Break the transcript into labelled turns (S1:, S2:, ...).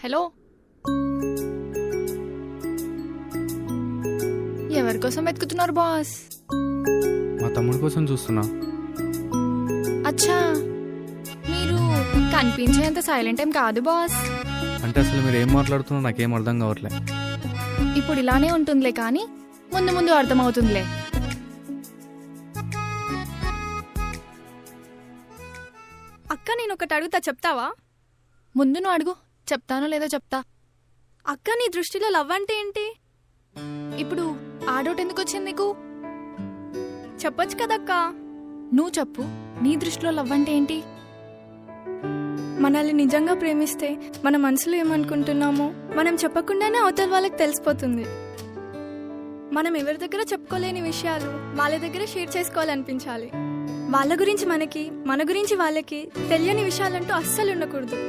S1: Hello, ఎవరి కోసం వెతుకుతున్నారు బాస్?
S2: మా తమ్ముడి కోసం చూస్తున్నా.
S1: అచ్చా, మీరు కనిపించేంత సైలెంట్ ఏం కాదు బాస్.
S2: అంటే అసలు మీరు ఏం మాట్లాడుతున్నా నాకేం అర్థం కావట్లే.
S1: ఇప్పుడు ఇలానే ఉంటుందిలే, కానీ ముందు ముందు అర్థమవుతుందిలే.
S3: అక్క నేను ఒకటి అడుగుతా, చెప్తావా?
S1: ముందు నువ్వు అడుగు, చెప్తానో లేదో చెప్తా.
S3: అక్క నీ దృష్టిలో లవ్ అంటే ఏంటి?
S1: ఇప్పుడు ఆ డౌట్ ఎందుకు వచ్చింది నీకు?
S3: చెప్పొచ్చు కదక్కా.
S1: నువ్వు చెప్పు, నీ దృష్టిలో లవ్ అంటే ఏంటి?
S3: మనల్ని నిజంగా ప్రేమిస్తే మన మనసులో ఏమనుకుంటున్నామో మనం చెప్పకుండానే అవతల వాళ్ళకి తెలిసిపోతుంది. మనం ఎవరి దగ్గర చెప్పుకోలేని విషయాలు వాళ్ళ దగ్గర షేర్ చేసుకోవాలనిపించాలి. వాళ్ళ గురించి మనకి, మన గురించి వాళ్ళకి తెలియని విషయాలంటూ అస్సలు ఉండకూడదు.